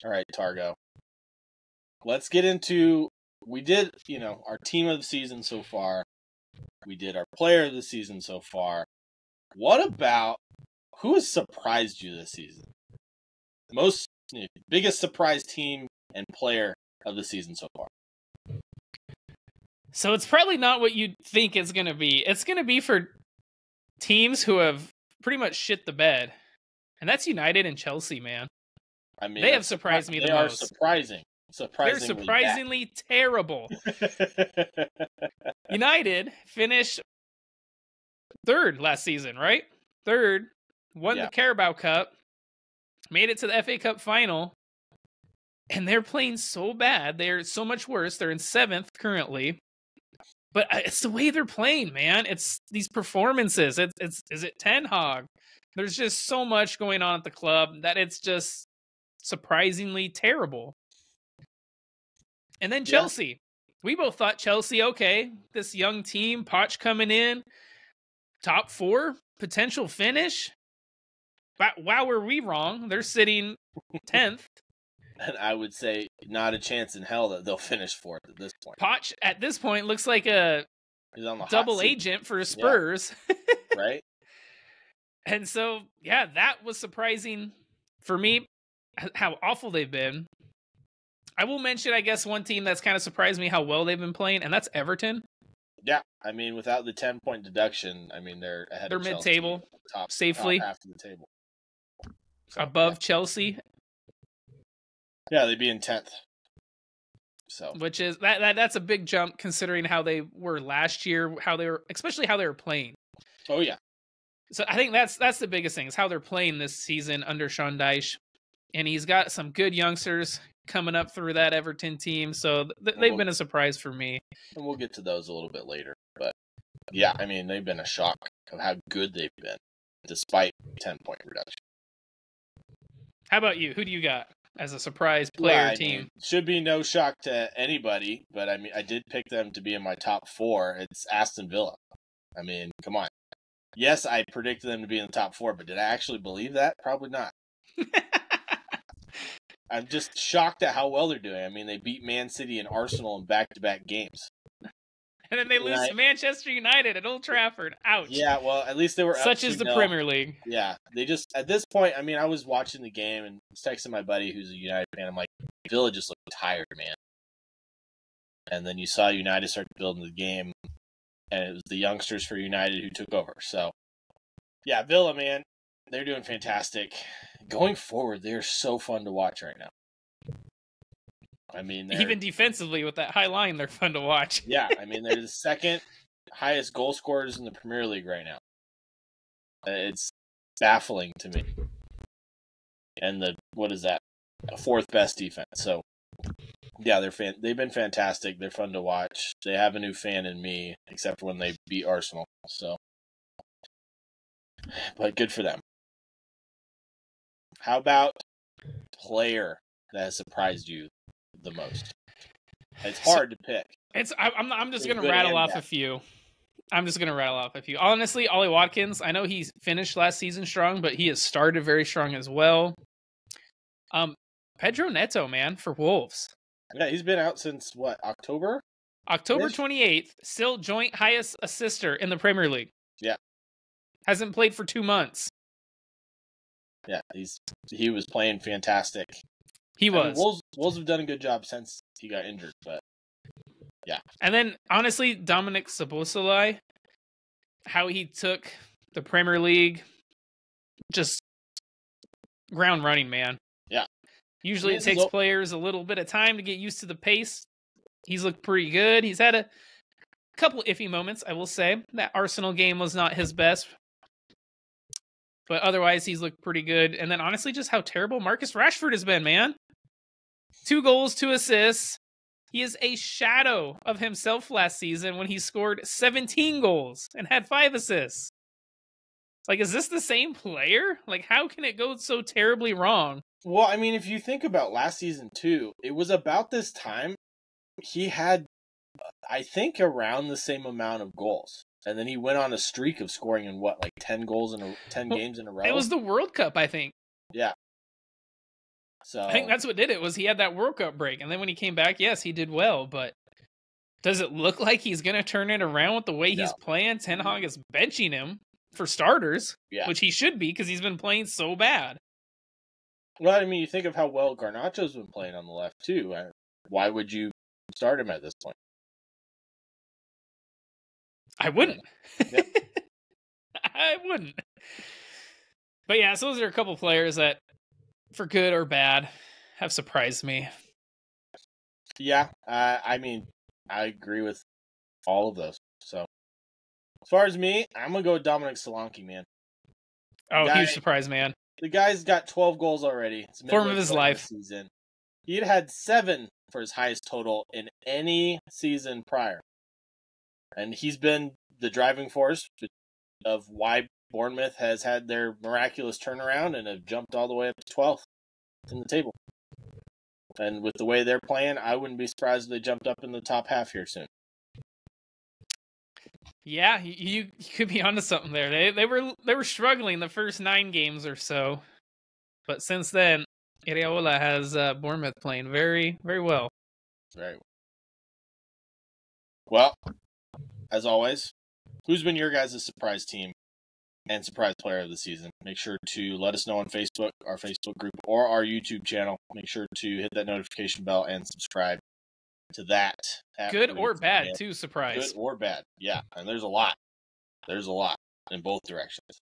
All right, Targo. Let's get into, we did, our team of the season so far. We did our player of the season so far. What about, who has surprised you this season? Biggest surprise team and player of the season so far. So it's probably not what you think it's going to be. It's going to be for teams who have pretty much shit the bed. And that's United and Chelsea, man. I mean, they have surprised me the most. They are surprisingly They're surprisingly terrible. United finished third last season, right? Third, won the Carabao Cup, made it to the FA Cup final, and they're playing so bad. They're so much worse. They're in 7th currently. But it's the way they're playing, man. It's these performances. Is it Ten Hag? There's just so much going on at the club that it's just surprisingly terrible. And then Chelsea. We both thought Chelsea, okay, this young team, Poch coming in, top 4, potential finish. Wow, were we wrong? They're sitting 10th. And I would say not a chance in hell that they'll finish 4th at this point. Poch, at this point, looks like a double agent for Spurs. Yeah. Right? And so, that was surprising for me, how awful they've been. I will mention, I guess, one team that's kind of surprised me how well they've been playing, and that's Everton. Yeah, I mean, without the 10-point deduction, I mean, they're ahead of Chelsea. They're mid-table, safely. Top half of the table. So, above Chelsea. Yeah, they'd be in 10th. So, which is that's a big jump considering how they were last year, especially how they were playing. Oh yeah. So I think that's the biggest thing is how they're playing this season under Sean Dyche, and he's got some good youngsters coming up through that Everton team. So they've been a surprise for me. And we'll get to those a little bit later, but yeah, I mean they've been a shock of how good they've been despite 10-point reduction. How about you? Who do you got as a surprise player team? Mean, should be no shock to anybody, but I mean, I did pick them to be in my top 4. It's Aston Villa. I mean, come on. Yes, I predicted them to be in the top 4, but did I actually believe that? Probably not. I'm just shocked at how well they're doing. I mean, they beat Man City and Arsenal in back-to-back games. And then they lose to Manchester United at Old Trafford. Ouch. Yeah, well, at least they were Such is the Premier League. Yeah, they just, at this point, I mean, I was watching the game and was texting my buddy who's a United fan. I'm like, Villa just looked tired, man. And then you saw United start building the game, and it was the youngsters for United who took over. So, yeah, Villa, man, they're doing fantastic. Going forward, they're so fun to watch right now. I mean, even defensively with that high line, they're fun to watch. Yeah, I mean, they're the second highest goal scorers in the Premier League right now. It's baffling to me. And what is that? 4th best defense. So, yeah, they've been fantastic. They're fun to watch. They have a new fan in me, except when they beat Arsenal. So, but good for them. How about player that has surprised you the most? It's hard to pick. I'm just going to rattle off a few. Honestly, Ollie Watkins, I know he finished last season strong, but he has started very strong as well. Pedro Neto, man, for Wolves. Yeah, he's been out since, what, October? October 28th, still joint highest assister in the Premier League. Yeah. Hasn't played for 2 months. Yeah, he was playing fantastic. He was. Mean, Wolves have done a good job since he got injured, but yeah. And then, honestly, Dominic Szoboszlai, how he took the Premier League, just ground running, man. Yeah. Usually it takes players a little bit of time to get used to the pace. He's looked pretty good. He's had a couple iffy moments, I will say. That Arsenal game was not his best. But otherwise, he's looked pretty good. And then, honestly, just how terrible Marcus Rashford has been, man. 2 goals, 2 assists. He is a shadow of himself last season when he scored 17 goals and had 5 assists. Like, is this the same player? Like, how can it go so terribly wrong? Well, I mean, if you think about last season, too, it was about this time he had, I think, around the same amount of goals. And then he went on a streak of scoring in 10 games in a row? It was the World Cup, I think. Yeah. So I think that's what did it, was he had that World Cup break. And then when he came back, yes, he did well. But does it look like he's going to turn it around with the way he's playing? Ten Hag is benching him for starters, which he should be because he's been playing so bad. Well, I mean, you think of how well Garnacho's been playing on the left, too. Why would you start him at this point? I wouldn't. Yep. I wouldn't. But yeah, so those are a couple players that, for good or bad, have surprised me. Yeah, I mean, I agree with all of those. So, as far as me, I'm going to go with Dominic Solanke, man. Huge surprise, man. The guy's got 12 goals already. It's form of his life. Season. He had 7 for his highest total in any season prior. And he's been the driving force of why Bournemouth has had their miraculous turnaround and have jumped all the way up to 12th in the table. And with the way they're playing, I wouldn't be surprised if they jumped up in the top half here soon. Yeah, you could be onto something there. They were struggling the first 9 games or so, but since then, Iraola has Bournemouth playing very, very well. Right. Well, as always, who's been your guys' surprise team and surprise player of the season? Make sure to let us know on Facebook, our Facebook group, or our YouTube channel. Make sure to hit that notification bell and subscribe to that. Good or bad, too, surprise. Good or bad, yeah. And there's a lot. There's a lot in both directions.